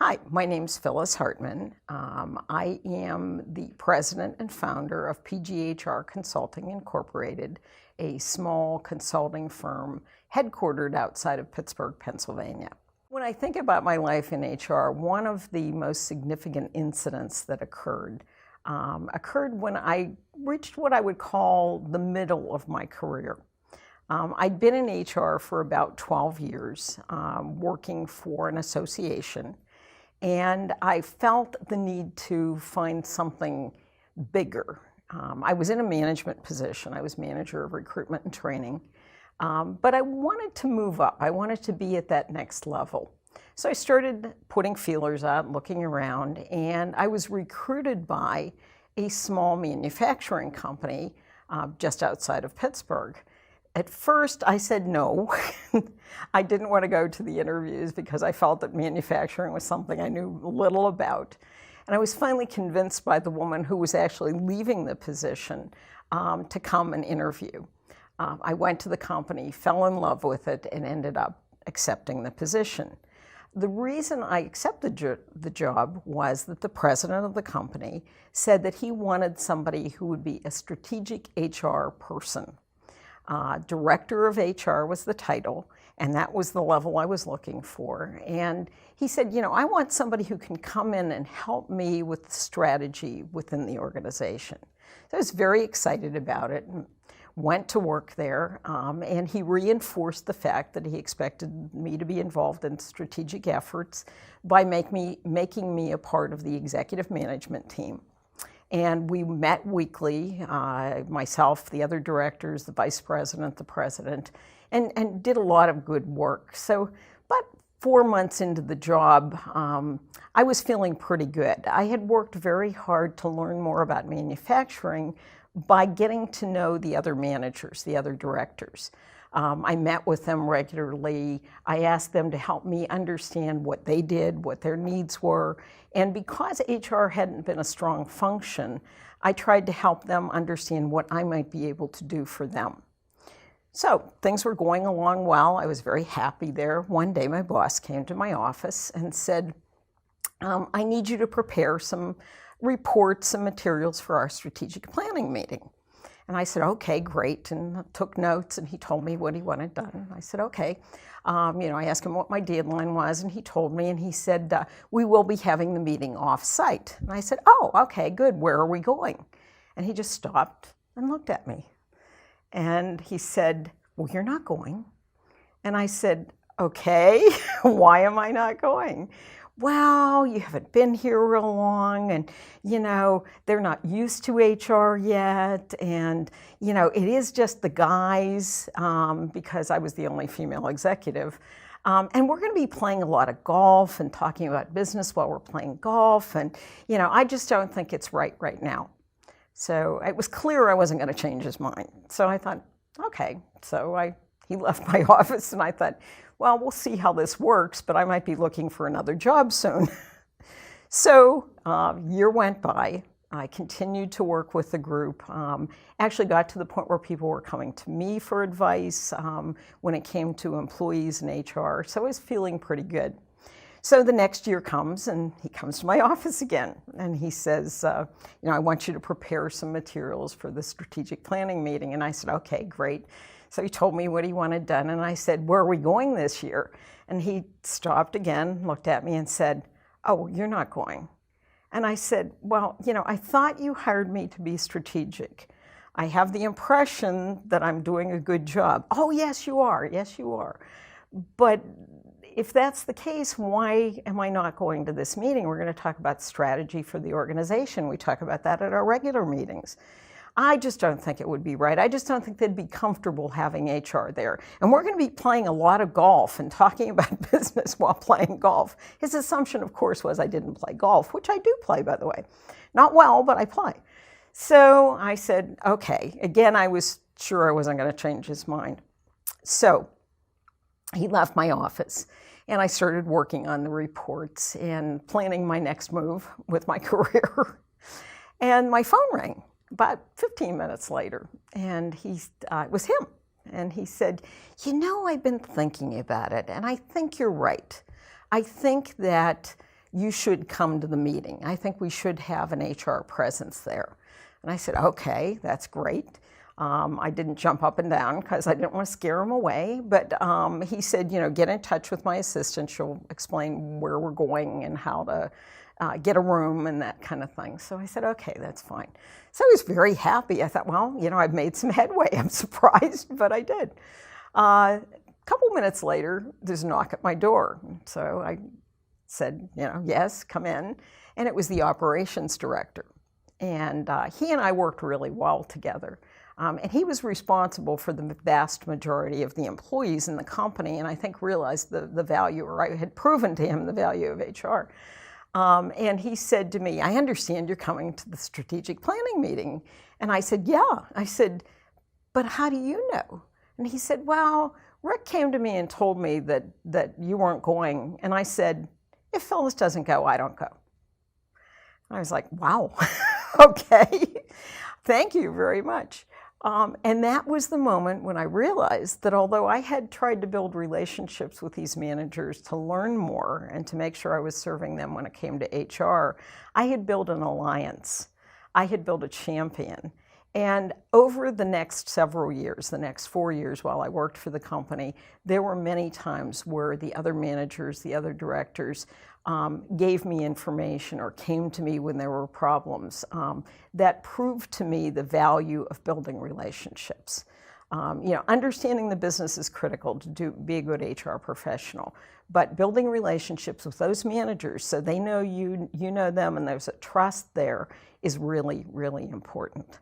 Hi, my name's Phyllis Hartman. I am the president and founder of PGHR Consulting Incorporated, a small consulting firm headquartered outside of Pittsburgh, Pennsylvania. When I think about my life in HR, one of the most significant incidents that occurred when I reached what I would call the middle of my career. I'd been in HR for about 12 years, working for an association. And I felt the need to find something bigger. I was in a management position. I was manager of recruitment and training. But I wanted to move up. I wanted to be at that next level. So I started putting feelers out, looking around, and I was recruited by a small manufacturing company just outside of Pittsburgh. At first, I said no. I didn't want to go to the interviews because I felt that manufacturing was something I knew little about. And I was finally convinced by the woman who was actually leaving the position to come and interview. I went to the company, fell in love with it, and ended up accepting the position. The reason I accepted the job was that the president of the company said that he wanted somebody who would be a strategic HR person. Director of HR was the title, and that was the level I was looking for. And he said, I want somebody who can come in and help me with the strategy within the organization. So I was very excited about it and went to work there, and he reinforced the fact that he expected me to be involved in strategic efforts by making me a part of the executive management team. And we met weekly, myself, the other directors, the vice president, the president, and did a lot of good work. So about 4 months into the job, I was feeling pretty good. I had worked very hard to learn more about manufacturing by getting to know the other managers, the other directors. I met with them regularly. I asked them to help me understand what they did, what their needs were. And because HR hadn't been a strong function, I tried to help them understand what I might be able to do for them. So things were going along well. I was very happy there. One day my boss came to my office and said, I need you to prepare some reports, some materials for our strategic planning meeting. And I said, okay, great, and I took notes, and he told me what he wanted done. I said, okay. I asked him what my deadline was, and he told me, and he said, we will be having the meeting off-site. And I said, oh, okay, good, where are we going? And he just stopped and looked at me. And he said, well, you're not going. And I said, okay, why am I not going? Well, you haven't been here real long, and, they're not used to HR yet, and, it is just the guys, because I was the only female executive, and we're going to be playing a lot of golf and talking about business while we're playing golf, and, I just don't think it's right now. So it was clear I wasn't going to change his mind. So I thought, okay. So he left my office, and I thought, well, we'll see how this works, but I might be looking for another job soon. So a year went by. I continued to work with the group. Actually got to the point where people were coming to me for advice when it came to employees in HR. So I was feeling pretty good. So the next year comes, and he comes to my office again, and he says, I want you to prepare some materials for the strategic planning meeting. And I said, okay, great. So he told me what he wanted done, and I said, where are we going this year? And he stopped again, looked at me and said, oh, you're not going. And I said, well, I thought you hired me to be strategic. I have the impression that I'm doing a good job. Oh, yes, you are. Yes, you are. But if that's the case, why am I not going to this meeting? We're going to talk about strategy for the organization. We talk about that at our regular meetings. I just don't think it would be right. I just don't think they'd be comfortable having HR there. And we're going to be playing a lot of golf and talking about business while playing golf. His assumption, of course, was I didn't play golf, which I do play, by the way. Not well, but I play. So I said, okay. Again, I was sure I wasn't going to change his mind. So he left my office, and I started working on the reports and planning my next move with my career. And my phone rang about 15 minutes later, and it was him. And he said, I've been thinking about it, and I think you're right. I think that you should come to the meeting. I think we should have an HR presence there. And I said, okay, that's great. I didn't jump up and down because I didn't want to scare him away, but he said, get in touch with my assistant. She'll explain where we're going and how to get a room and that kind of thing. So I said, okay, that's fine. So I was very happy. I thought, well, I've made some headway. I'm surprised, but I did. A couple minutes later, there's a knock at my door. So I said, yes, come in. And it was the operations director. And he and I worked really well together. And he was responsible for the vast majority of the employees in the company, and I think realized the value, or I had proven to him the value of HR. And he said to me, I understand you're coming to the strategic planning meeting. And I said, yeah. I said, but how do you know? And he said, well, Rick came to me and told me that you weren't going. And I said, if Phyllis doesn't go, I don't go. And I was like, wow, okay, thank you very much. And that was the moment when I realized that although I had tried to build relationships with these managers to learn more and to make sure I was serving them when it came to HR, I had built an alliance. I had built a champion. And over the next several years, the next 4 years while I worked for the company, there were many times where the other managers, the other directors, gave me information or came to me when there were problems that proved to me the value of building relationships. Understanding the business is critical to be a good HR professional, but building relationships with those managers so they know you know them and there's a trust there is really, really important.